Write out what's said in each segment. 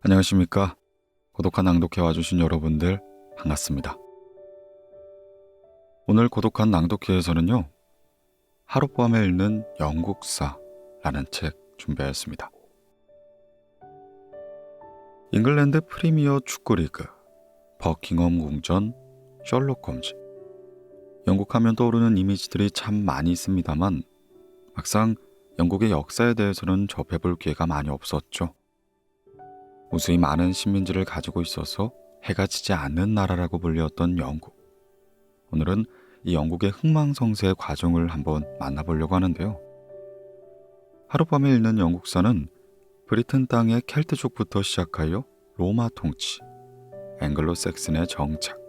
안녕하십니까. 고독한 낭독회 와주신 여러분들 반갑습니다. 오늘 고독한 낭독회에서는요, 하룻밤에 읽는 영국사라는 책 준비하였습니다. 잉글랜드 프리미어 축구리그, 버킹엄 궁전, 셜록 홈즈. 영국 하면 떠오르는 이미지들이 참 많이 있습니다만 막상 영국의 역사에 대해서는 접해볼 기회가 많이 없었죠. 무수히 많은 식민지를 가지고 있어서 해가 지지 않는 나라라고 불렸던 영국. 오늘은 이 영국의 흥망성쇠의 과정을 한번 만나보려고 하는데요. 하룻밤에 읽는 영국사는 브리튼 땅의 켈트족부터 시작하여 로마 통치, 앵글로색슨의 정착,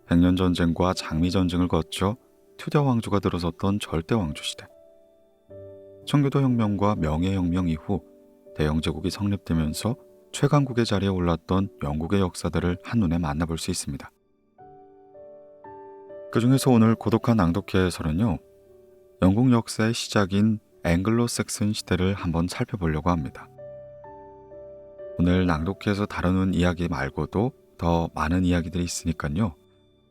백년전쟁과 장미전쟁을 거쳐 튜더 왕조가 들어섰던 절대왕조 시대, 청교도 혁명과 명예혁명 이후 대영제국이 성립되면서 최강국의 자리에 올랐던 영국의 역사들을 한눈에 만나볼 수 있습니다. 그 중에서 오늘 고독한 낭독회에서는요, 영국 역사의 시작인 앵글로색슨 시대를 한번 살펴보려고 합니다. 오늘 낭독회에서 다루는 이야기 말고도 더 많은 이야기들이 있으니까요,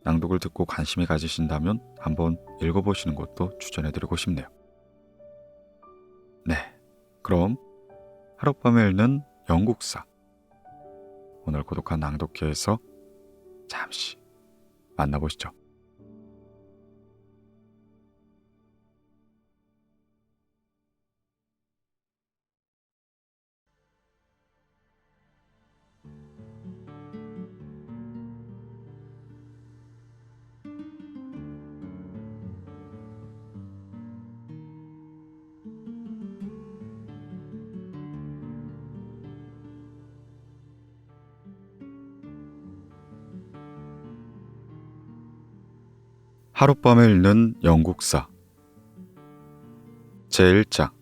낭독을 듣고 관심이 가지신다면 한번 읽어보시는 것도 추천해드리고 싶네요. 네, 그럼 하룻밤에 읽는 영국사, 오늘 고독한 낭독회에서 잠시 만나보시죠. 하룻밤에 읽는 영국사 제1장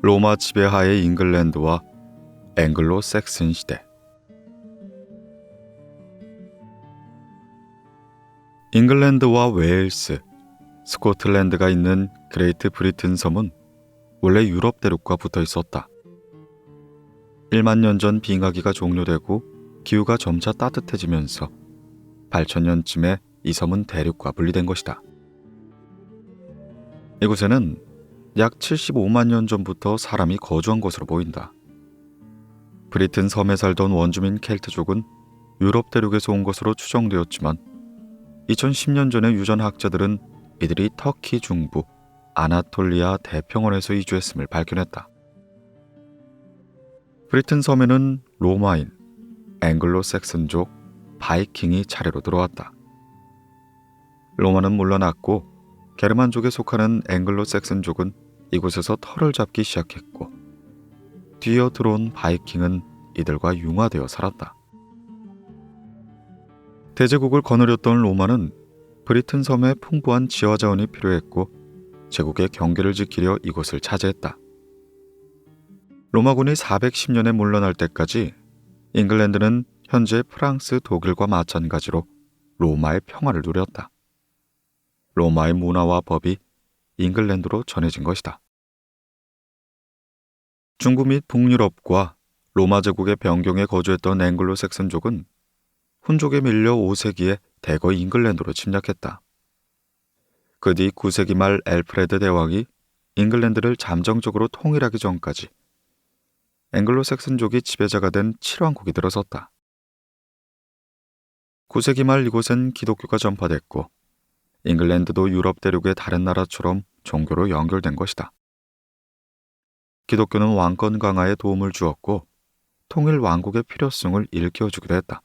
로마 지배하의 잉글랜드와 앵글로색슨 시대. 잉글랜드와 웨일스, 스코틀랜드가 있는 그레이트 브리튼 섬은 원래 유럽 대륙과 붙어 있었다. 1만 년 전 빙하기가 종료되고 기후가 점차 따뜻해지면서 8,000년쯤에 이 섬은 대륙과 분리된 것이다. 이곳에는 약 75만 년 전부터 사람이 거주한 것으로 보인다. 브리튼 섬에 살던 원주민 켈트족은 유럽 대륙에서 온 것으로 추정되었지만 2010년 전에 유전학자들은 이들이 터키 중부 아나톨리아 대평원에서 이주했음을 발견했다. 브리튼 섬에는 로마인, 앵글로색슨족, 바이킹이 차례로 들어왔다. 로마는 물러났고 게르만족에 속하는 앵글로색슨족은 이곳에서 터를 잡기 시작했고 뒤이어 들어온 바이킹은 이들과 융화되어 살았다. 대제국을 거느렸던 로마는 브리튼 섬에 풍부한 지하자원이 필요했고 제국의 경계를 지키려 이곳을 차지했다. 로마군이 410년에 물러날 때까지 잉글랜드는 현재 프랑스, 독일과 마찬가지로 로마의 평화를 누렸다. 로마의 문화와 법이 잉글랜드로 전해진 것이다. 중부 및 북유럽과 로마 제국의 변경에 거주했던 앵글로색슨족은 훈족에 밀려 5세기에 대거 잉글랜드로 침략했다. 그 뒤 9세기 말 엘프레드 대왕이 잉글랜드를 잠정적으로 통일하기 전까지 앵글로색슨족이 지배자가 된 7왕국이 들어섰다. 9세기 말 이곳엔 기독교가 전파됐고 잉글랜드도 유럽 대륙의 다른 나라처럼 종교로 연결된 것이다. 기독교는 왕권 강화에 도움을 주었고 통일 왕국의 필요성을 일깨워주기도 했다.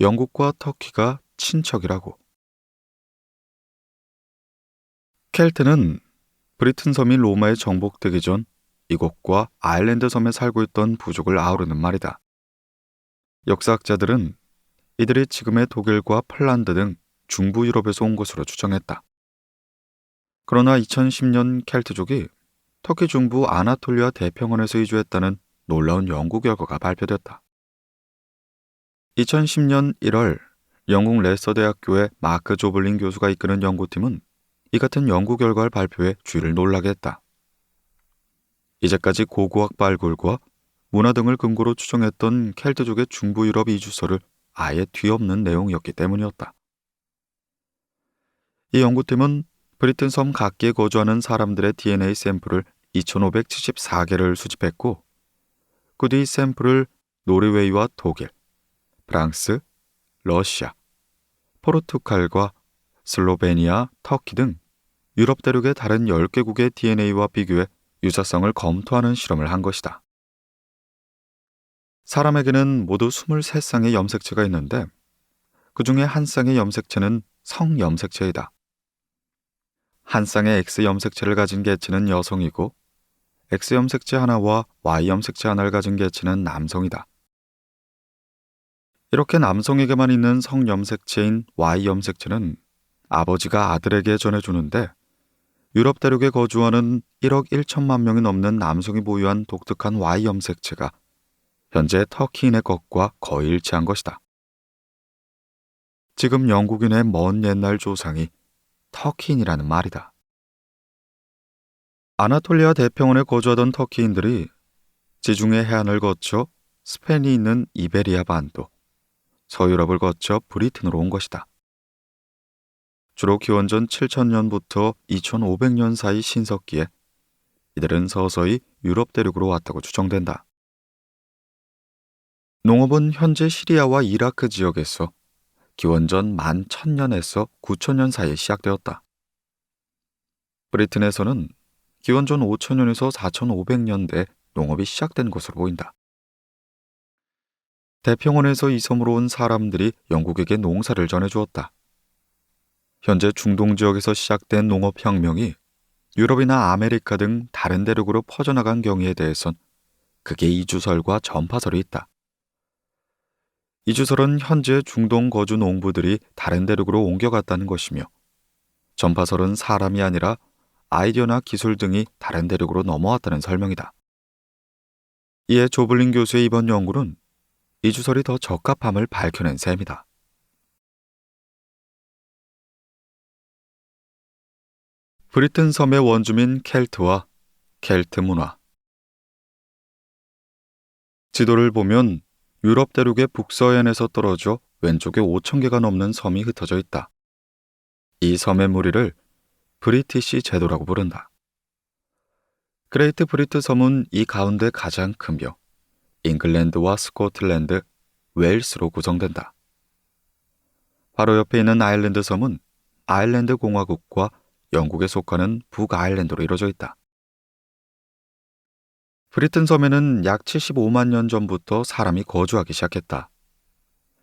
영국과 터키가 친척이라고. 켈트는 브리튼 섬이 로마에 정복되기 전 이곳과 아일랜드 섬에 살고 있던 부족을 아우르는 말이다. 역사학자들은 이들이 지금의 독일과 폴란드 등 중부 유럽에서 온 것으로 추정했다. 그러나 2010년 켈트족이 터키 중부 아나톨리아 대평원에서 이주했다는 놀라운 연구 결과가 발표됐다. 2010년 1월 영국 레스터 대학교의 마크 조블린 교수가 이끄는 연구팀은 이 같은 연구 결과를 발표해 주위를 놀라게 했다. 이제까지 고고학 발굴과 문화 등을 근거로 추정했던 켈트족의 중부 유럽 이주설을 아예 뒤엎는 내용이었기 때문이었다. 이 연구팀은 브리튼 섬 각기에 거주하는 사람들의 DNA 샘플을 2,574개를 수집했고, 그 뒤 샘플을 노르웨이와 독일, 프랑스, 러시아, 포르투갈과 슬로베니아, 터키 등 유럽 대륙의 다른 10개국의 DNA와 비교해 유사성을 검토하는 실험을 한 것이다. 사람에게는 모두 23쌍의 염색체가 있는데 그 중에 한 쌍의 염색체는 성염색체이다. 한 쌍의 X 염색체를 가진 개체는 여성이고 X 염색체 하나와 Y 염색체 하나를 가진 개체는 남성이다. 이렇게 남성에게만 있는 성염색체인 Y 염색체는 아버지가 아들에게 전해주는데 유럽 대륙에 거주하는 1억 1천만 명이 넘는 남성이 보유한 독특한 Y 염색체가 현재 터키인의 것과 거의 일치한 것이다. 지금 영국인의 먼 옛날 조상이 터키인이라는 말이다. 아나톨리아 대평원에 거주하던 터키인들이 지중해 해안을 거쳐 스페인이 있는 이베리아 반도, 서유럽을 거쳐 브리튼으로 온 것이다. 주로 기원전 7000년부터 2500년 사이 신석기에 이들은 서서히 유럽 대륙으로 왔다고 추정된다. 농업은 현재 시리아와 이라크 지역에서 기원전 11,000년에서 9000년 사이에 시작되었다. 브리튼에서는 기원전 5000년에서 4500년대 농업이 시작된 것으로 보인다. 대평원에서 이 섬으로 온 사람들이 영국에게 농사를 전해주었다. 현재 중동 지역에서 시작된 농업혁명이 유럽이나 아메리카 등 다른 대륙으로 퍼져나간 경위에 대해선 극의 이주설과 전파설이 있다. 이주설은 현재 중동 거주 농부들이 다른 대륙으로 옮겨갔다는 것이며, 전파설은 사람이 아니라 아이디어나 기술 등이 다른 대륙으로 넘어왔다는 설명이다. 이에 조블린 교수의 이번 연구는 이주설이 더 적합함을 밝혀낸 셈이다. 브리튼 섬의 원주민 켈트와 켈트 문화. 지도를 보면 유럽 대륙의 북서해안에서 떨어져 왼쪽에 5,000개가 넘는 섬이 흩어져 있다. 이 섬의 무리를 브리티시 제도라고 부른다. 그레이트 브리트 섬은 이 가운데 가장 크며 잉글랜드와 스코틀랜드, 웨일스로 구성된다. 바로 옆에 있는 아일랜드 섬은 아일랜드 공화국과 영국에 속하는 북아일랜드로 이루어져 있다. 브리튼 섬에는 약 75만 년 전부터 사람이 거주하기 시작했다.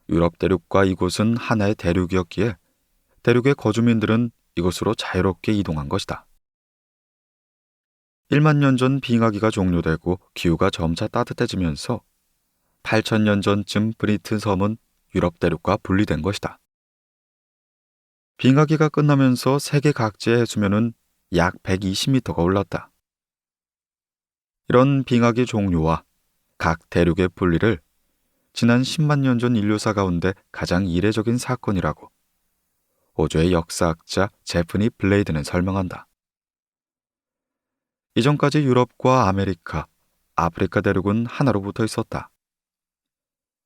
유럽 대륙과 이곳은 하나의 대륙이었기에 대륙의 거주민들은 이곳으로 자유롭게 이동한 것이다. 1만 년 전 빙하기가 종료되고 기후가 점차 따뜻해지면서 8,000년 전쯤 브리튼 섬은 유럽 대륙과 분리된 것이다. 빙하기가 끝나면서 세계 각지의 해수면은 약 120m가 올랐다. 이런 빙하기 종료와 각 대륙의 분리를 지난 10만 년 전 인류사 가운데 가장 이례적인 사건이라고 호주의 역사학자 제프니 블레이드는 설명한다. 이전까지 유럽과 아메리카, 아프리카 대륙은 하나로 붙어 있었다.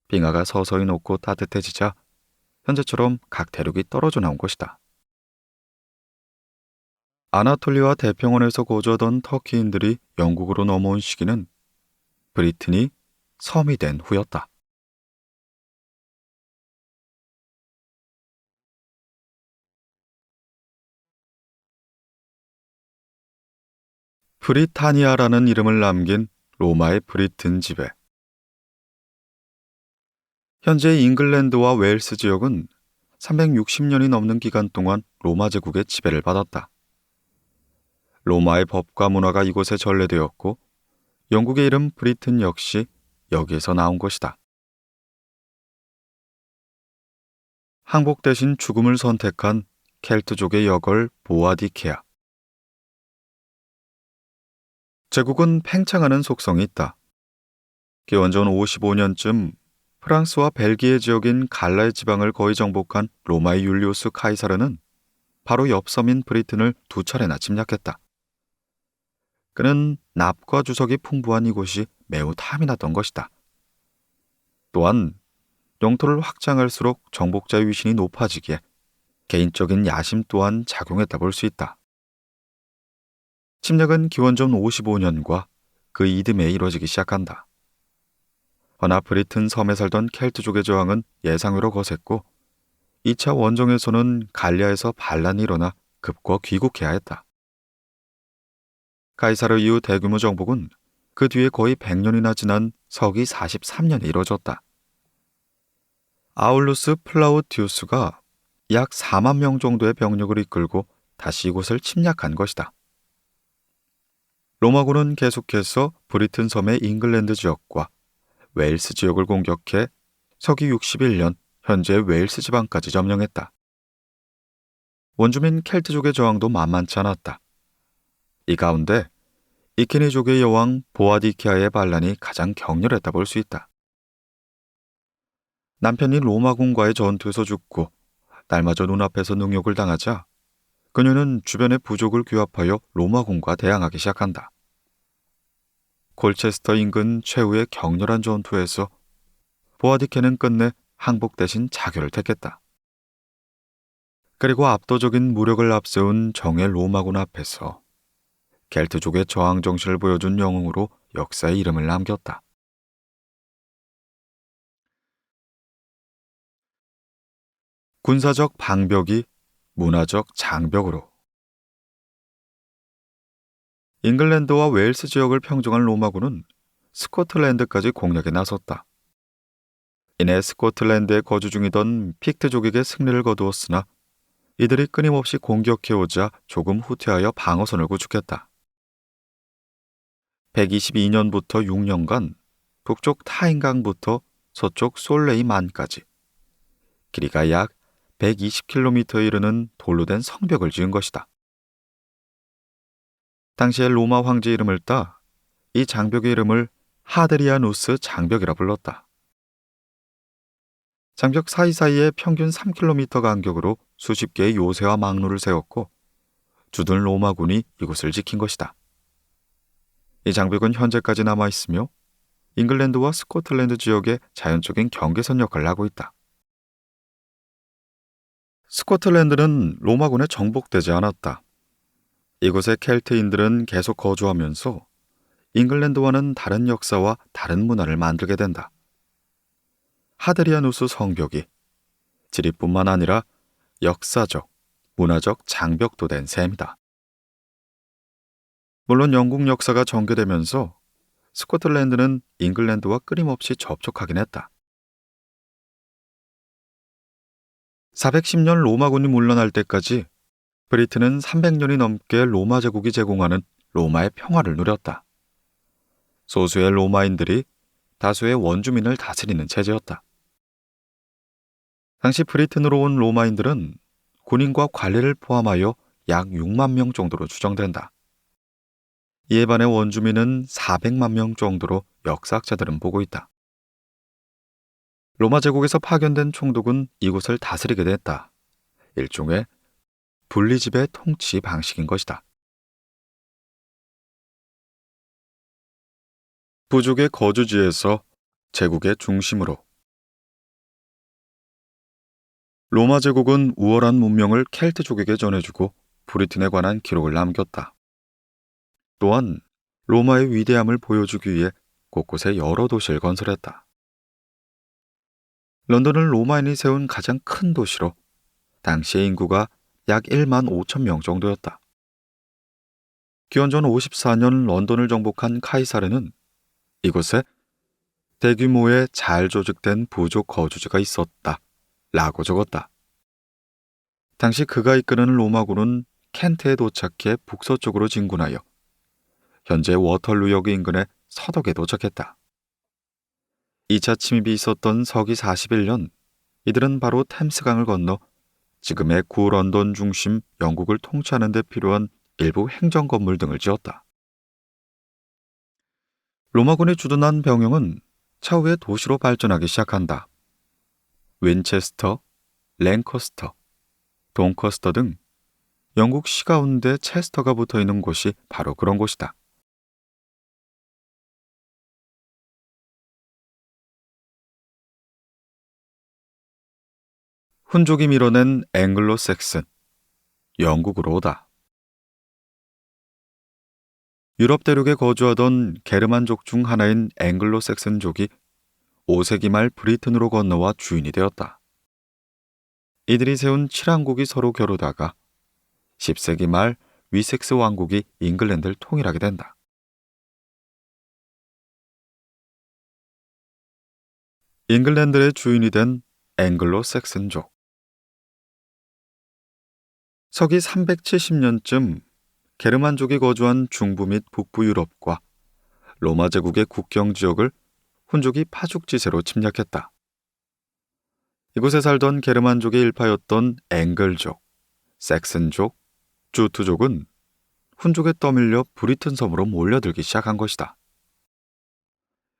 빙하가 서서히 녹고 따뜻해지자 현재처럼 각 대륙이 떨어져 나온 것이다. 아나톨리아 대평원에서 거주하던 터키인들이 영국으로 넘어온 시기는 브리튼이 섬이 된 후였다. 브리타니아라는 이름을 남긴 로마의 브리튼 지배. 현재 잉글랜드와 웨일스 지역은 360년이 넘는 기간 동안 로마 제국의 지배를 받았다. 로마의 법과 문화가 이곳에 전래되었고 영국의 이름 브리튼 역시 여기에서 나온 것이다. 항복 대신 죽음을 선택한 켈트족의 여걸 보아디케아. 제국은 팽창하는 속성이 있다. 기원전 55년쯤 프랑스와 벨기에 지역인 갈라의 지방을 거의 정복한 로마의 율리우스 카이사르는 바로 옆 섬인 브리튼을 2차례나 침략했다. 그는 납과 주석이 풍부한 이곳이 매우 탐이 났던 것이다. 또한 영토를 확장할수록 정복자 위신이 높아지기에 개인적인 야심 또한 작용했다 볼 수 있다. 침략은 기원전 55년과 그 이듬해에 이뤄지기 시작한다. 허나 브리튼 섬에 살던 켈트족의 저항은 예상외로 거셌고 2차 원정에서는 갈리아에서 반란이 일어나 급거 귀국해야 했다. 가이사르 이후 대규모 정복은 그 뒤에 거의 100년이나 지난 서기 43년에 이뤄졌다. 아울루스 플라우티우스가 약 4만 명 정도의 병력을 이끌고 다시 이곳을 침략한 것이다. 로마군은 계속해서 브리튼 섬의 잉글랜드 지역과 웨일스 지역을 공격해 서기 61년 현재 웨일스 지방까지 점령했다. 원주민 켈트족의 저항도 만만치 않았다. 이 가운데 이케니족의 여왕 보아디키아의 반란이 가장 격렬했다 볼 수 있다. 남편이 로마군과의 전투에서 죽고 날마저 눈앞에서 능욕을 당하자 그녀는 주변의 부족을 규합하여 로마군과 대항하기 시작한다. 콜체스터 인근 최후의 격렬한 전투에서 보아디케는 끝내 항복 대신 자결을 택했다. 그리고 압도적인 무력을 앞세운 정예 로마군 앞에서 켈트족의 저항 정신을 보여준 영웅으로 역사에 이름을 남겼다. 군사적 방벽이 문화적 장벽으로. 잉글랜드와 웨일스 지역을 평정한 로마군은 스코틀랜드까지 공략에 나섰다. 이내 스코틀랜드에 거주 중이던 픽트족에게 승리를 거두었으나 이들이 끊임없이 공격해오자 조금 후퇴하여 방어선을 구축했다. 122년부터 6년간 북쪽 타인강부터 서쪽 솔레이만까지 길이가 약 120km에 이르는 돌로 된 성벽을 지은 것이다. 당시에 로마 황제 이름을 따 이 장벽의 이름을 하드리아누스 장벽이라 불렀다. 장벽 사이사이에 평균 3km 간격으로 수십 개의 요새와 망루를 세웠고 주둔 로마군이 이곳을 지킨 것이다. 이 장벽은 현재까지 남아있으며 잉글랜드와 스코틀랜드 지역의 자연적인 경계선 역할을 하고 있다. 스코틀랜드는 로마군에 정복되지 않았다. 이곳의 켈트인들은 계속 거주하면서 잉글랜드와는 다른 역사와 다른 문화를 만들게 된다. 하드리아누스 성벽이 지리뿐만 아니라 역사적, 문화적 장벽도 된 셈이다. 물론 영국 역사가 전개되면서 스코틀랜드는 잉글랜드와 끊임없이 접촉하긴 했다. 410년 로마군이 물러날 때까지 브리튼은 300년이 넘게 로마 제국이 제공하는 로마의 평화를 누렸다. 소수의 로마인들이 다수의 원주민을 다스리는 체제였다. 당시 브리튼으로 온 로마인들은 군인과 관리를 포함하여 약 6만 명 정도로 추정된다. 이에 반해 원주민은 400만 명 정도로 역사학자들은 보고 있다. 로마 제국에서 파견된 총독은 이곳을 다스리게 됐다. 일종의 분리지배 통치 방식인 것이다. 부족의 거주지에서 제국의 중심으로. 로마 제국은 우월한 문명을 켈트족에게 전해주고 브리튼에 관한 기록을 남겼다. 또한 로마의 위대함을 보여주기 위해 곳곳에 여러 도시를 건설했다. 런던은 로마인이 세운 가장 큰 도시로 당시의 인구가 약 1만 5천 명 정도였다. 기원전 54년 런던을 정복한 카이사르는 이곳에 대규모의 잘 조직된 부족 거주지가 있었다 라고 적었다. 당시 그가 이끄는 로마군은 켄트에 도착해 북서쪽으로 진군하여 현재 워털루역 인근의 서덕에 도착했다. 2차 침입이 있었던 서기 41년 이들은 바로 템스강을 건너 지금의 구런던 중심 영국을 통치하는 데 필요한 일부 행정 건물 등을 지었다. 로마군이 주둔한 병영은 차후에 도시로 발전하기 시작한다. 윈체스터, 랭커스터, 돈커스터 등 영국 시 가운데 체스터가 붙어 있는 곳이 바로 그런 곳이다. 훈족이 밀어낸 앵글로 섹슨, 영국으로 오다. 유럽 대륙에 거주하던 게르만족 중 하나인 앵글로 섹슨족이 5세기 말 브리튼으로 건너와 주인이 되었다. 이들이 세운 7왕국이 서로 겨루다가 10세기 말 위섹스 왕국이 잉글랜드를 통일하게 된다. 잉글랜드의 주인이 된 앵글로 섹슨족. 서기 370년쯤 게르만족이 거주한 중부 및 북부 유럽과 로마 제국의 국경 지역을 훈족이 파죽지세로 침략했다. 이곳에 살던 게르만족의 일파였던 앵글족, 섹슨족, 주트족은 훈족에 떠밀려 브리튼 섬으로 몰려들기 시작한 것이다.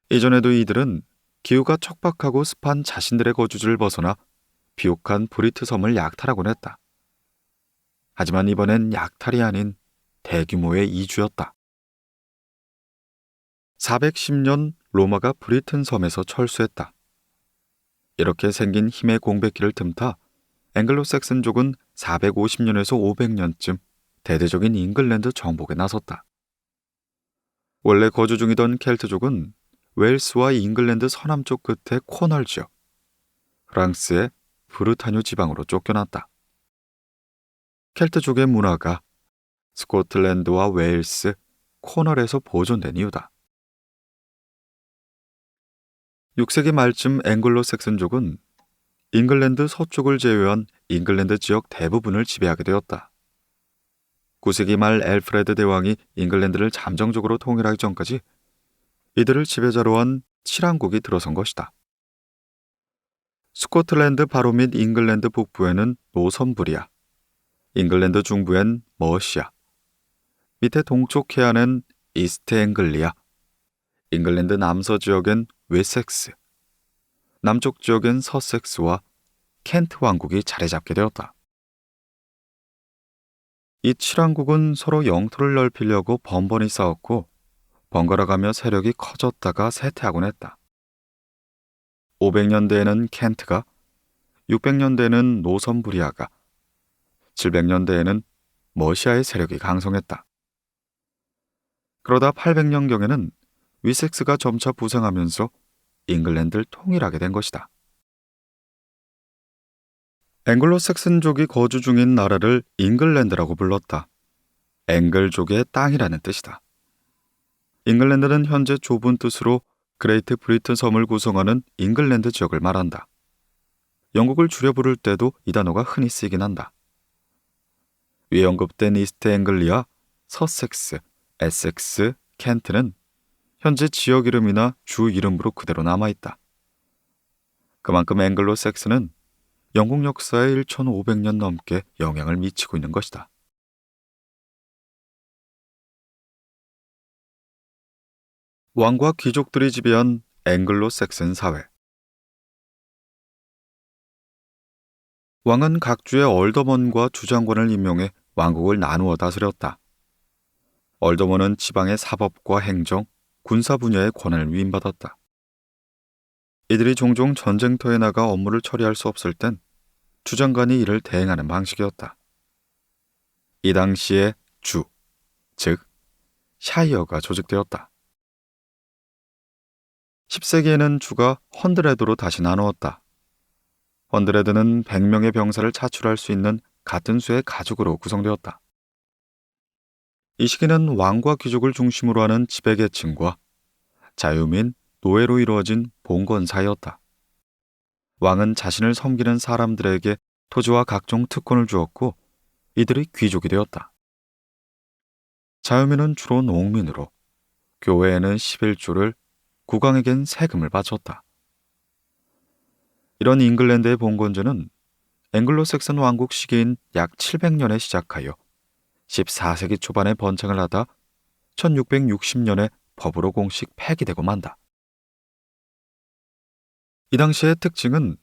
이전에도 이들은 기후가 척박하고 습한 자신들의 거주지를 벗어나 비옥한 브리트 섬을 약탈하곤 했다. 하지만 이번엔 약탈이 아닌 대규모의 이주였다. 410년 로마가 브리튼 섬에서 철수했다. 이렇게 생긴 힘의 공백기를 틈타 앵글로 섹슨족은 450년에서 500년쯤 대대적인 잉글랜드 정복에 나섰다. 원래 거주 중이던 켈트족은 웨일스와 잉글랜드 서남쪽 끝의 코널 지역, 프랑스의 브르타뉴 지방으로 쫓겨났다. 켈트족의 문화가 스코틀랜드와 웨일스, 코널에서 보존된 이유다. 6세기 말쯤 앵글로 섹슨족은 잉글랜드 서쪽을 제외한 잉글랜드 지역 대부분을 지배하게 되었다. 9세기 말 엘프레드 대왕이 잉글랜드를 잠정적으로 통일하기 전까지 이들을 지배자로 한 7왕국이 들어선 것이다. 스코틀랜드 바로 및 잉글랜드 북부에는 노선부리아, 잉글랜드 중부엔 머시아, 밑에 동쪽 해안엔 이스트 앵글리아, 잉글랜드 남서 지역엔 웨섹스, 남쪽 지역엔 서섹스와 켄트 왕국이 자리 잡게 되었다. 이 7왕국은 서로 영토를 넓히려고 번번이 싸웠고 번갈아가며 세력이 커졌다가 쇠퇴하곤 했다. 500년대에는 켄트가, 600년대에는 노선부리아가, 700년대에는 머시아의 세력이 강성했다. 그러다 800년경에는 위섹스가 점차 부상하면서 잉글랜드를 통일하게 된 것이다. 앵글로 섹슨족이 거주 중인 나라를 잉글랜드라고 불렀다. 앵글족의 땅이라는 뜻이다. 잉글랜드는 현재 좁은 뜻으로 그레이트 브리튼 섬을 구성하는 잉글랜드 지역을 말한다. 영국을 줄여 부를 때도 이 단어가 흔히 쓰이긴 한다. 위에 언급된 이스트 앵글리아, 서섹스, 에섹스, 켄트는 현재 지역 이름이나 주 이름으로 그대로 남아있다. 그만큼 앵글로 섹스는 영국 역사에 1500년 넘게 영향을 미치고 있는 것이다. 왕과 귀족들이 지배한 앵글로 섹슨 사회. 왕은 각 주의 얼더먼과 주장관을 임명해 왕국을 나누어 다스렸다. 얼더먼은 지방의 사법과 행정, 군사 분야의 권한을 위임받았다. 이들이 종종 전쟁터에 나가 업무를 처리할 수 없을 땐 주장관이 이를 대행하는 방식이었다. 이 당시에 주, 즉 샤이어가 조직되었다. 10세기에는 주가 헌드레드로 다시 나누었다. 헌드레드는 100명의 병사를 차출할 수 있는 같은 수의 가족으로 구성되었다. 이 시기는 왕과 귀족을 중심으로 하는 지배계층과 자유민, 노예로 이루어진 봉건사였다. 왕은 자신을 섬기는 사람들에게 토지와 각종 특권을 주었고 이들이 귀족이 되었다. 자유민은 주로 농민으로, 교회에는 11조를, 국왕에겐 세금을 바쳤다. 이런 잉글랜드의 봉건제는 앵글로 섹슨 왕국 시기인 약 700년에 시작하여 14세기 초반에 번창을 하다 1660년에 법으로 공식 폐기되고 만다. 이 당시의 특징은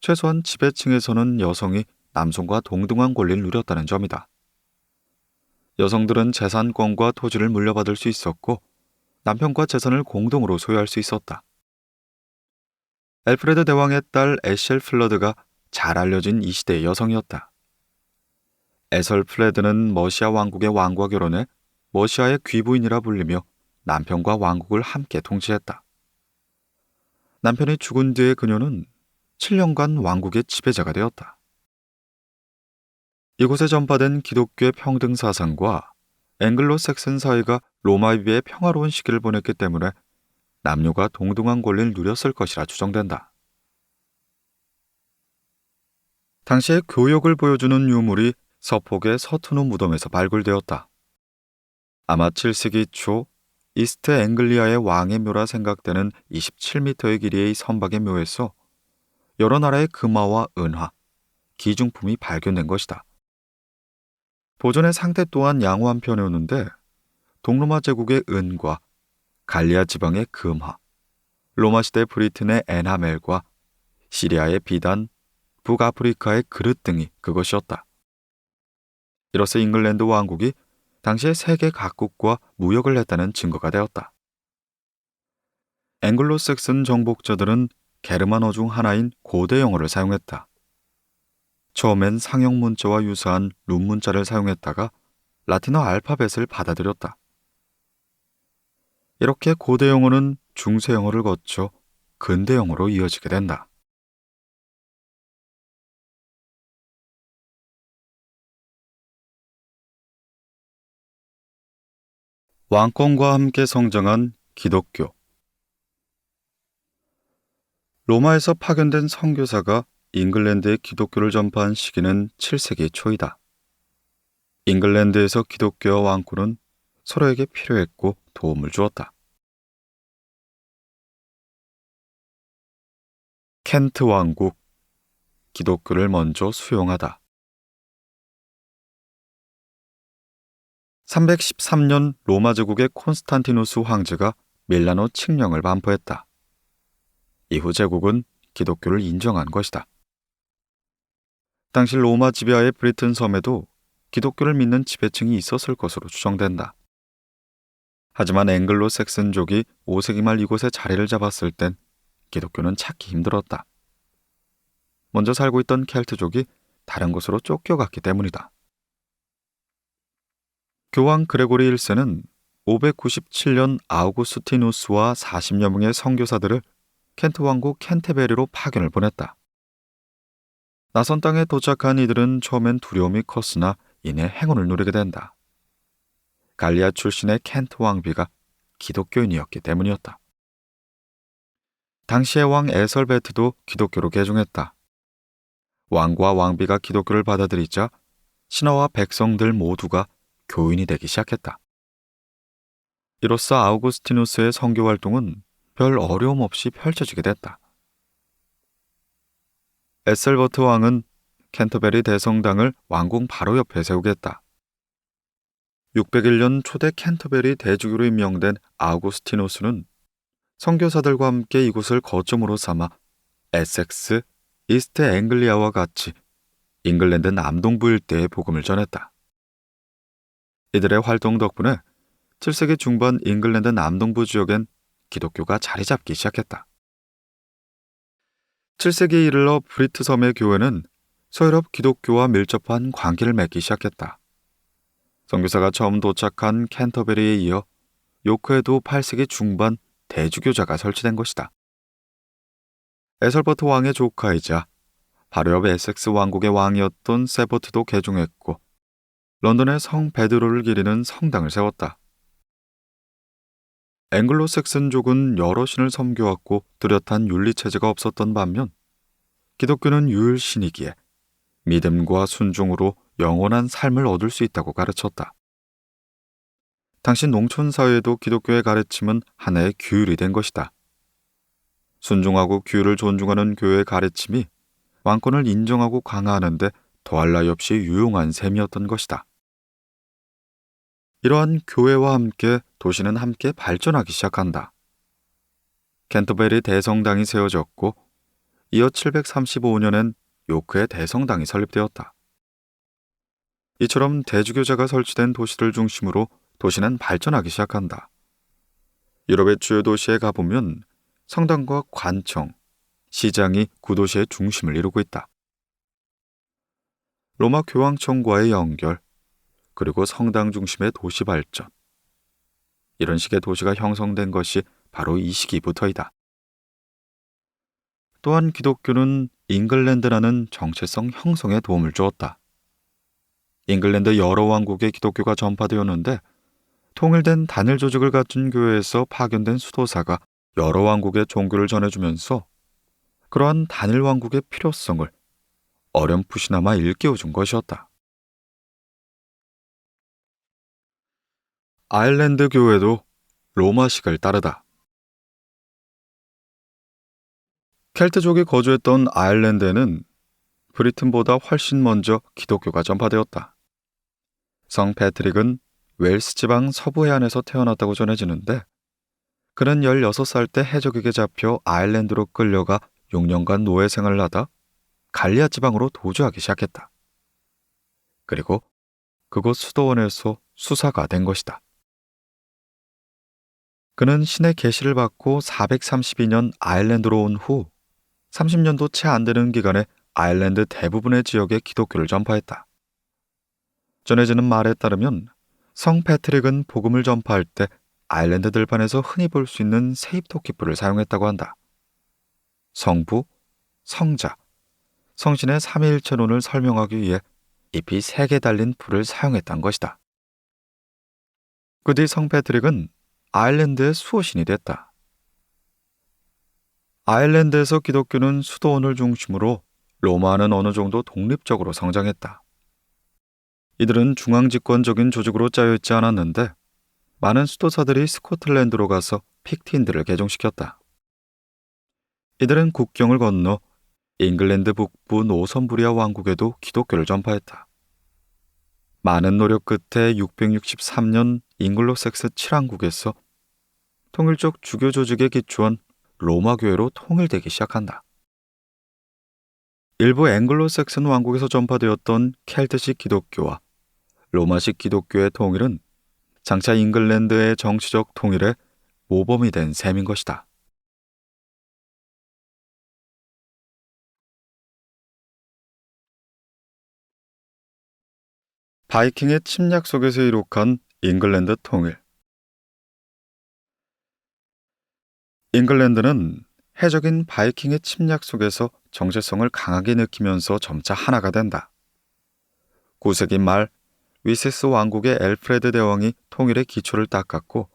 최소한 지배층에서는 여성이 남성과 동등한 권리를 누렸다는 점이다. 여성들은 재산권과 토지를 물려받을 수 있었고 남편과 재산을 공동으로 소유할 수 있었다. 엘프레드 대왕의 딸 에셀 플러드가 잘 알려진 이 시대의 여성이었다. 에셀 플레드는 머시아 왕국의 왕과 결혼해 머시아의 귀부인이라 불리며 남편과 왕국을 함께 통치했다. 남편이 죽은 뒤에 그녀는 7년간 왕국의 지배자가 되었다. 이곳에 전파된 기독교의 평등 사상과 앵글로색슨 사회가 로마비의 평화로운 시기를 보냈기 때문에 남녀가 동등한 권리를 누렸을 것이라 추정된다. 당시의 교역을 보여주는 유물이 서폭의 서투누 무덤에서 발굴되었다. 아마 7세기 초 이스트 앵글리아의 왕의 묘라 생각되는 27m의 길이의 선박의 묘에서 여러 나라의 금화와 은화, 기중품이 발견된 것이다. 보존의 상태 또한 양호한 편이었는데 동로마 제국의 은과 갈리아 지방의 금화, 로마 시대 브리튼의 에나멜과 시리아의 비단, 북아프리카의 그릇 등이 그것이었다. 이로써 잉글랜드 왕국이 당시의 세계 각국과 무역을 했다는 증거가 되었다. 앵글로색슨 정복자들은 게르만어 중 하나인 고대 영어를 사용했다. 처음엔 상형 문자와 유사한 룸 문자를 사용했다가 라틴어 알파벳을 받아들였다. 이렇게 고대 영어는 중세 영어를 거쳐 근대 영어로 이어지게 된다. 왕권과 함께 성장한 기독교. 로마에서 파견된 선교사가 잉글랜드에 기독교를 전파한 시기는 7세기 초이다. 잉글랜드에서 기독교와 왕권은 서로에게 필요했고 도움을 주었다. 켄트 왕국, 기독교를 먼저 수용하다. 313년 로마 제국의 콘스탄티누스 황제가 밀라노 칙령을 반포했다. 이후 제국은 기독교를 인정한 것이다. 당시 로마 지배하의 브리튼 섬에도 기독교를 믿는 지배층이 있었을 것으로 추정된다. 하지만 앵글로색슨족이 5세기 말 이곳에 자리를 잡았을 땐 기독교는 찾기 힘들었다. 먼저 살고 있던 켈트족이 다른 곳으로 쫓겨갔기 때문이다. 교황 그레고리 1세는 597년 아우구스티누스와 40여 명의 선교사들을 켄트 왕국 캔테베리로 파견을 보냈다. 낯선 땅에 도착한 이들은 처음엔 두려움이 컸으나 이내 행운을 누리게 된다. 갈리아 출신의 켄트 왕비가 기독교인이었기 때문이었다. 당시의 왕 에설베트도 기독교로 개종했다. 왕과 왕비가 기독교를 받아들이자 신하와 백성들 모두가 교인이 되기 시작했다. 이로써 아우구스티누스의 선교 활동은 별 어려움 없이 펼쳐지게 됐다. 에셀버트 왕은 캔터베리 대성당을 왕궁 바로 옆에 세우겠다. 601년 초대 캔터베리 대주교로 임명된 아우구스티누스는 선교사들과 함께 이곳을 거점으로 삼아 에섹스, 이스트 앵글리아와 같이 잉글랜드 남동부 일대에 복음을 전했다. 이들의 활동 덕분에 7세기 중반 잉글랜드 남동부 지역엔 기독교가 자리 잡기 시작했다. 7세기에 이르러 브리트 섬의 교회는 서유럽 기독교와 밀접한 관계를 맺기 시작했다. 선교사가 처음 도착한 캔터베리에 이어 요크에도 8세기 중반 대주교자가 설치된 것이다. 에설버트 왕의 조카이자 바로 옆 에섹스 왕국의 왕이었던 세버트도 개종했고 런던의 성 베드로를 기리는 성당을 세웠다. 앵글로색슨족은 여러 신을 섬겨왔고 뚜렷한 윤리체제가 없었던 반면 기독교는 유일신이기에 믿음과 순종으로 영원한 삶을 얻을 수 있다고 가르쳤다. 당시 농촌사회에도 기독교의 가르침은 하나의 규율이 된 것이다. 순종하고 규율을 존중하는 교회의 가르침이 왕권을 인정하고 강화하는 데 더할 나위 없이 유용한 셈이었던 것이다. 이러한 교회와 함께 도시는 함께 발전하기 시작한다. 캔터베리 대성당이 세워졌고 이어 735년엔 요크의 대성당이 설립되었다. 이처럼 대주교자가 설치된 도시를 중심으로 도시는 발전하기 시작한다. 유럽의 주요 도시에 가보면 성당과 관청, 시장이 구도시의 중심을 이루고 있다. 로마 교황청과의 연결, 그리고 성당 중심의 도시 발전. 이런 식의 도시가 형성된 것이 바로 이 시기부터이다. 또한 기독교는 잉글랜드라는 정체성 형성에 도움을 주었다. 잉글랜드 여러 왕국의 기독교가 전파되었는데 통일된 단일 조직을 갖춘 교회에서 파견된 수도사가 여러 왕국의 종교를 전해주면서 그러한 단일 왕국의 필요성을 어렴풋이나마 일깨워준 것이었다. 아일랜드 교회도 로마식을 따르다. 켈트족이 거주했던 아일랜드에는 브리튼보다 훨씬 먼저 기독교가 전파되었다. 성 패트릭은 웨일스 지방 서부 해안에서 태어났다고 전해지는데 그는 16살 때 해적에게 잡혀 아일랜드로 끌려가 6년간 노예 생활을 하다 갈리아 지방으로 도주하기 시작했다. 그리고 그곳 수도원에서 수사가 된 것이다. 그는 신의 계시를 받고 432년 아일랜드로 온 후 30년도 채 안 되는 기간에 아일랜드 대부분의 지역에 기독교를 전파했다. 전해지는 말에 따르면 성 패트릭은 복음을 전파할 때 아일랜드 들판에서 흔히 볼 수 있는 세입토끼불을 사용했다고 한다. 성부, 성자, 성신의 삼위일체론을 설명하기 위해 잎이 3개 달린 불을 사용했던 것이다. 그 뒤 성 패트릭은 아일랜드의 수호신이 됐다. 아일랜드에서 기독교는 수도원을 중심으로 로마는 어느 정도 독립적으로 성장했다. 이들은 중앙집권적인 조직으로 짜여있지 않았는데 많은 수도사들이 스코틀랜드로 가서 픽트인들을 개종시켰다. 이들은 국경을 건너 잉글랜드 북부 노선부리아 왕국에도 기독교를 전파했다. 많은 노력 끝에 663년 잉글로색스 7왕국에서 통일적 주교 조직에 기초한 로마 교회로 통일되기 시작한다. 일부 앵글로색슨 왕국에서 전파되었던 켈트식 기독교와 로마식 기독교의 통일은 장차 잉글랜드의 정치적 통일의 모범이 된 셈인 것이다. 바이킹의 침략 속에서 이룩한 잉글랜드 통일. 잉글랜드는 해적인 바이킹의 침략 속에서 정체성을 강하게 느끼면서 점차 하나가 된다. 9세기 말 위세스 왕국의 엘프레드 대왕이 통일의 기초를 닦았고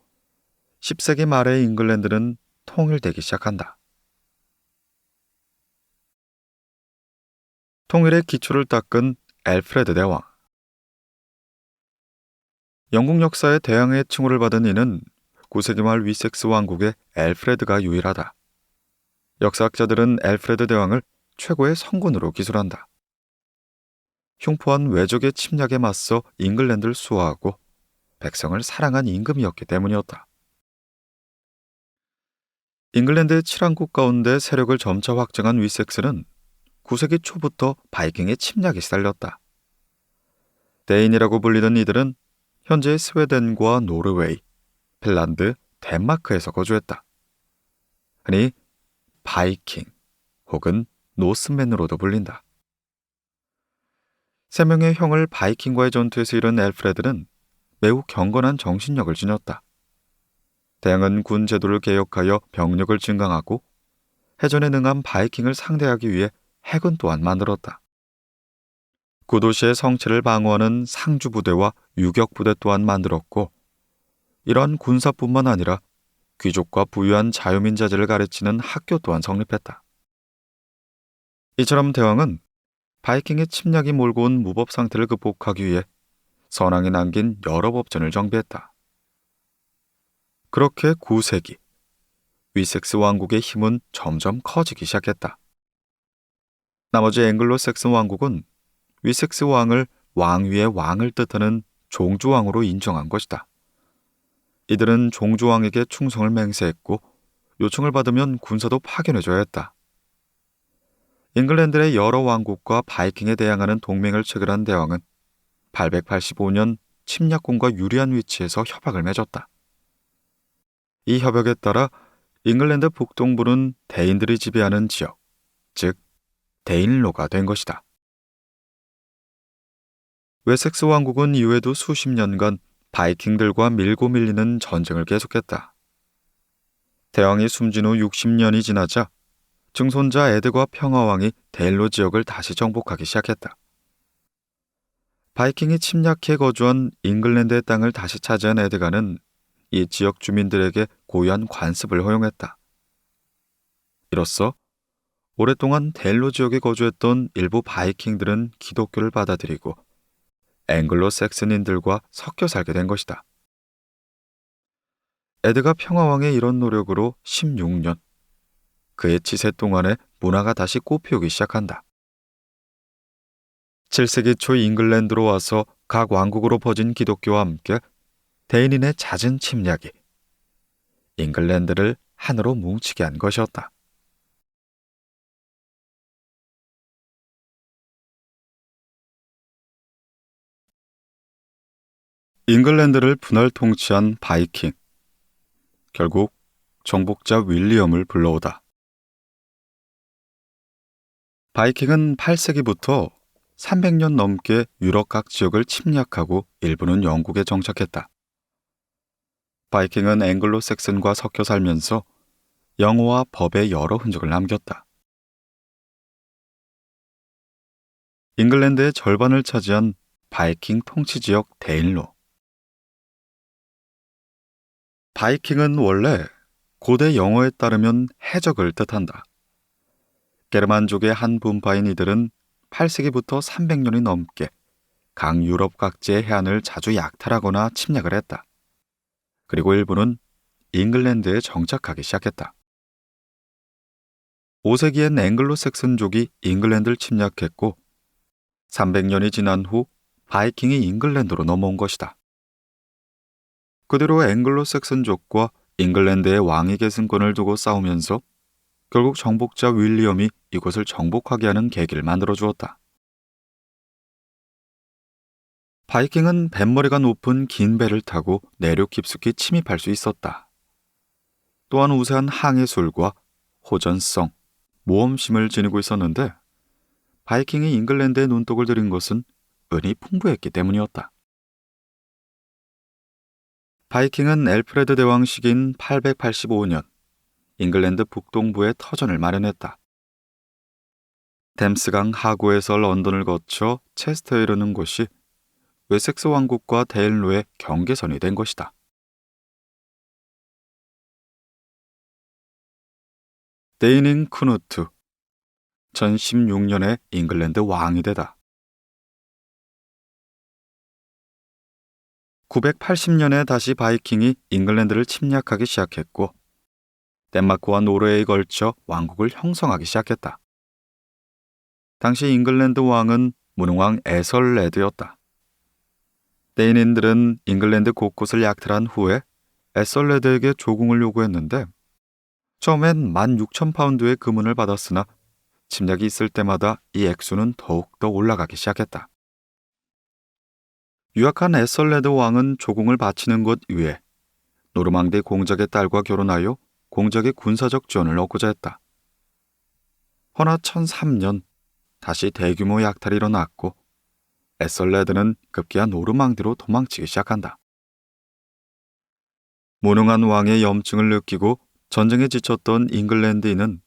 10세기 말의 잉글랜드는 통일되기 시작한다. 통일의 기초를 닦은 엘프레드 대왕. 영국 역사의 대왕의 칭호를 받은 이는 9세기 말 위섹스 왕국의 엘프레드가 유일하다. 역사학자들은 엘프레드 대왕을 최고의 성군으로 기술한다. 흉포한 외적의 침략에 맞서 잉글랜드를 수호하고 백성을 사랑한 임금이었기 때문이었다. 잉글랜드의 7왕국 가운데 세력을 점차 확장한 위섹스는 9세기 초부터 바이킹의 침략에 시달렸다. 데인이라고 불리던 이들은 현재의 스웨덴과 노르웨이, 핀란드, 덴마크에서 거주했다. 흔히 바이킹 혹은 노스맨으로도 불린다. 3명의 형을 바이킹과의 전투에서 잃은 엘프레드는 매우 경건한 정신력을 지녔다. 대왕은 군 제도를 개혁하여 병력을 증강하고 해전에 능한 바이킹을 상대하기 위해 해군 또한 만들었다. 구도시의 성체를 방어하는 상주부대와 유격부대 또한 만들었고 이러한 군사뿐만 아니라 귀족과 부유한 자유민자재를 가르치는 학교 또한 성립했다. 이처럼 대왕은 바이킹의 침략이 몰고 온 무법 상태를 극복하기 위해 선왕이 남긴 여러 법전을 정비했다. 그렇게 9세기 위섹스 왕국의 힘은 점점 커지기 시작했다. 나머지 앵글로색슨 왕국은 위섹스 왕을 왕 위의 왕을 뜻하는 종주왕으로 인정한 것이다. 이들은 종주왕에게 충성을 맹세했고 요청을 받으면 군사도 파견해줘야 했다. 잉글랜드의 여러 왕국과 바이킹에 대항하는 동맹을 체결한 대왕은 885년 침략군과 유리한 위치에서 협약을 맺었다. 이 협약에 따라 잉글랜드 북동부는 대인들이 지배하는 지역, 즉 대인로가 된 것이다. 웨섹스 왕국은 이후에도 수십 년간 바이킹들과 밀고 밀리는 전쟁을 계속했다. 대왕이 숨진 후 60년이 지나자 증손자 에드과 평화왕이 데일로 지역을 다시 정복하기 시작했다. 바이킹이 침략해 거주한 잉글랜드의 땅을 다시 차지한 에드가는 이 지역 주민들에게 고유한 관습을 허용했다. 이로써 오랫동안 데일로 지역에 거주했던 일부 바이킹들은 기독교를 받아들이고 앵글로 섹슨인들과 섞여 살게 된 것이다. 에드가 평화왕의 이런 노력으로 16년, 그의 치세 동안에 문화가 다시 꽃피우기 시작한다. 7세기 초 잉글랜드로 와서 각 왕국으로 퍼진 기독교와 함께 대인인의 잦은 침략이 잉글랜드를 하나로 뭉치게 한 것이었다. 잉글랜드를 분할 통치한 바이킹, 결국 정복자 윌리엄을 불러오다. 바이킹은 8세기부터 300년 넘게 유럽 각 지역을 침략하고 일부는 영국에 정착했다. 바이킹은 앵글로 섹슨과 섞여 살면서 영어와 법에 여러 흔적을 남겼다. 잉글랜드의 절반을 차지한 바이킹 통치 지역 데인로. 바이킹은 원래 고대 영어에 따르면 해적을 뜻한다. 게르만족의 한 분파인 이들은 8세기부터 300년이 넘게 각 유럽 각지의 해안을 자주 약탈하거나 침략을 했다. 그리고 일부는 잉글랜드에 정착하기 시작했다. 5세기엔 앵글로 섹슨족이 잉글랜드를 침략했고 300년이 지난 후 바이킹이 잉글랜드로 넘어온 것이다. 그대로 앵글로 섹슨족과 잉글랜드의 왕위 계승권을 두고 싸우면서 결국 정복자 윌리엄이 이곳을 정복하게 하는 계기를 만들어 주었다. 바이킹은 뱃머리가 높은 긴 배를 타고 내륙 깊숙이 침입할 수 있었다. 또한 우세한 항해술과 호전성, 모험심을 지니고 있었는데 바이킹이 잉글랜드에 눈독을 들인 것은 은이 풍부했기 때문이었다. 바이킹은 엘프레드 대왕 시기인 885년 잉글랜드 북동부에 터전을 마련했다. 댐스강 하구에서 런던을 거쳐 체스터에 이르는 곳이 웨섹스 왕국과 데일로의 경계선이 된 것이다. 데이닝 크누트, 1016년에 잉글랜드 왕이 되다. 980년에 다시 바이킹이 잉글랜드를 침략하기 시작했고 덴마크와 노르웨이에 걸쳐 왕국을 형성하기 시작했다. 당시 잉글랜드 왕은 무능왕 에설레드였다. 데인인들은 잉글랜드 곳곳을 약탈한 후에 에설레드에게 조공을 요구했는데 처음엔 16,000파운드의 금은을 받았으나 침략이 있을 때마다 이 액수는 더욱더 올라가기 시작했다. 유약한 에설레드 왕은 조공을 바치는 것 위에 노르망디 공작의 딸과 결혼하여 공작의 군사적 지원을 얻고자 했다. 허나 1003년 다시 대규모 약탈이 일어났고 에설레드는 급기야 노르망디로 도망치기 시작한다. 무능한 왕의 염증을 느끼고 전쟁에 지쳤던 잉글랜드인은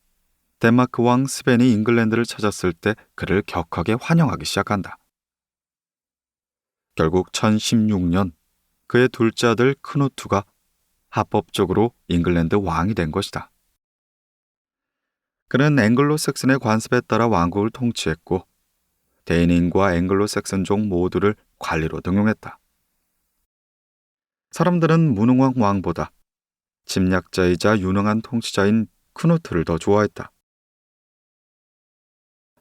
덴마크 왕 스벤이 잉글랜드를 찾았을 때 그를 격하게 환영하기 시작한다. 결국 1016년 그의 둘째 아들 크누트가 합법적으로 잉글랜드 왕이 된 것이다. 그는 앵글로 섹슨의 관습에 따라 왕국을 통치했고 데인인과 앵글로 섹슨족 모두를 관리로 등용했다. 사람들은 무능왕 왕보다 침략자이자 유능한 통치자인 크누트를 더 좋아했다.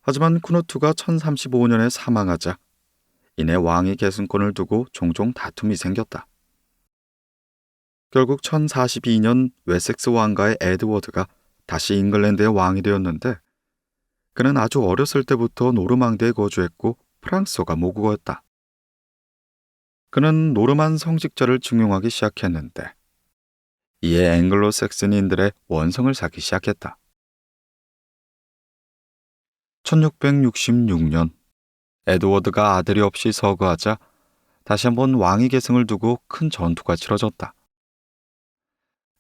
하지만 크누트가 1035년에 사망하자 이내 왕위 계승권을 두고 종종 다툼이 생겼다. 결국 1042년 웨섹스 왕가의 에드워드가 다시 잉글랜드의 왕이 되었는데 그는 아주 어렸을 때부터 노르망디에 거주했고 프랑스어가 모국어였다. 그는 노르만 성직자를 증용하기 시작했는데 이에 앵글로색슨인들의 원성을 사기 시작했다. 1666년 에드워드가 아들이 없이 서거하자 다시 한번 왕위 계승을 두고 큰 전투가 치러졌다.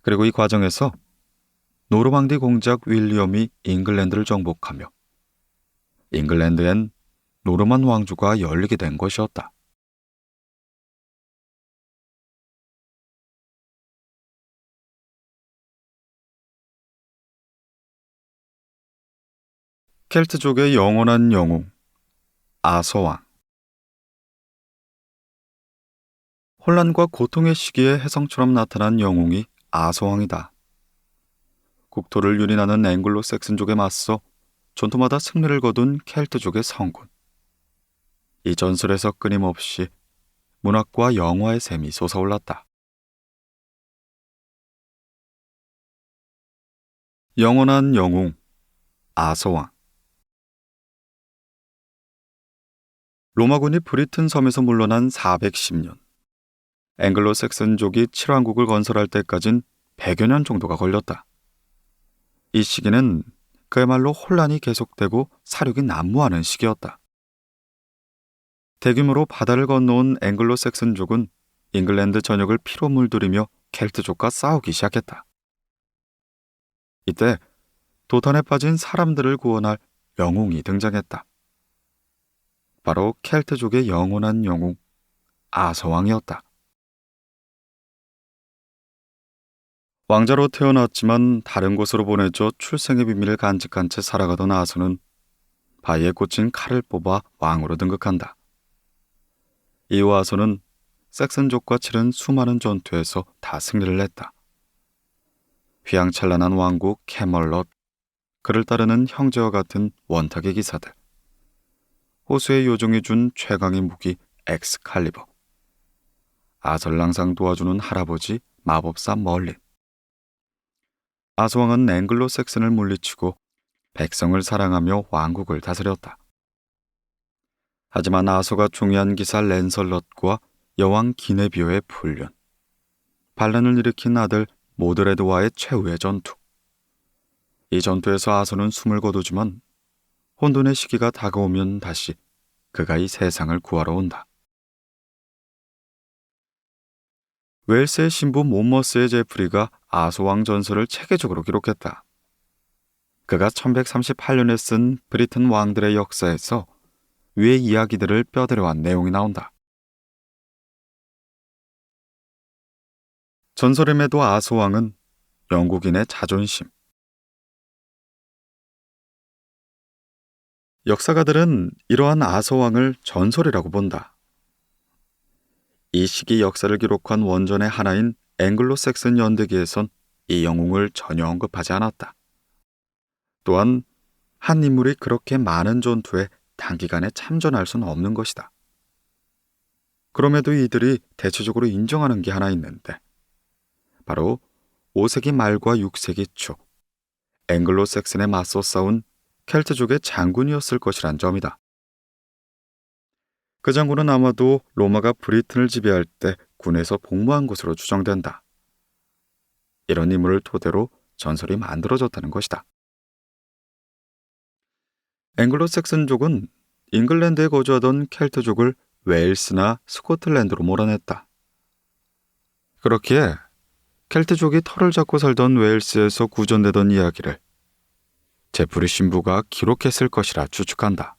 그리고 이 과정에서 노르망디 공작 윌리엄이 잉글랜드를 정복하며 잉글랜드엔 노르만 왕조가 열리게 된 것이었다. 켈트족의 영원한 영웅 아서왕. 혼란과 고통의 시기에 혜성처럼 나타난 영웅이 아서왕이다. 국토를 유린하는 앵글로색슨족에 맞서 전투마다 승리를 거둔 켈트족의 성군. 이 전설에서 끊임없이 문학과 영화의 샘이 솟아올랐다. 영원한 영웅 아서왕. 로마군이 브리튼 섬에서 물러난 410년. 앵글로색슨족이 칠왕국을 건설할 때까진 100여 년 정도가 걸렸다. 이 시기는 그야말로 혼란이 계속되고 사륙이 난무하는 시기였다. 대규모로 바다를 건너온 앵글로색슨족은 잉글랜드 전역을 피로 물들이며 켈트족과 싸우기 시작했다. 이때 도탄에 빠진 사람들을 구원할 영웅이 등장했다. 바로 켈트족의 영원한 영웅 아서왕이었다. 왕자로 태어났지만 다른 곳으로 보내져 출생의 비밀을 간직한 채 살아가던 아서는 바위에 꽂힌 칼을 뽑아 왕으로 등극한다. 이후 아서는 섹슨족과 치른 수많은 전투에서 다 승리를 냈다. 휘황찬란한 왕국 캐멀럿, 그를 따르는 형제와 같은 원탁의 기사들, 호수의 요정이 준 최강의 무기 엑스칼리버, 아서를 항상 도와주는 할아버지 마법사 멀린. 아서왕은 앵글로색슨을 물리치고 백성을 사랑하며 왕국을 다스렸다. 하지만 아서가 중요한 기사 랜설럿과 여왕 기네비오의 불륜, 반란을 일으킨 아들 모드레드와의 최후의 전투. 이 전투에서 아서는 숨을 거두지만 혼돈의 시기가 다가오면 다시 그가 이 세상을 구하러 온다. 웨일스의 신부 몬머스의 제프리가 아서왕 전설을 체계적으로 기록했다. 그가 1138년에 쓴 브리튼 왕들의 역사에서 위의 이야기들을 뼈대로한 내용이 나온다. 전설임에도 아서왕은 영국인의 자존심. 역사가들은 이러한 아서왕을 전설이라고 본다. 이 시기 역사를 기록한 원전의 하나인 앵글로색슨 연대기에선 이 영웅을 전혀 언급하지 않았다. 또한 한 인물이 그렇게 많은 전투에 단기간에 참전할 수는 없는 것이다. 그럼에도 이들이 대체적으로 인정하는 게 하나 있는데 바로 5세기 말과 6세기 초 앵글로색슨에 맞서 싸운 켈트족의 장군이었을 것이란 점이다. 그 장군은 아마도 로마가 브리튼을 지배할 때 군에서 복무한 것으로 추정된다. 이런 인물을 토대로 전설이 만들어졌다는 것이다. 앵글로색슨족은 잉글랜드에 거주하던 켈트족을 웨일스나 스코틀랜드로 몰아냈다. 그렇기에 켈트족이 털을 잡고 살던 웨일스에서 구전되던 이야기를 제프리 신부가 기록했을 것이라 추측한다.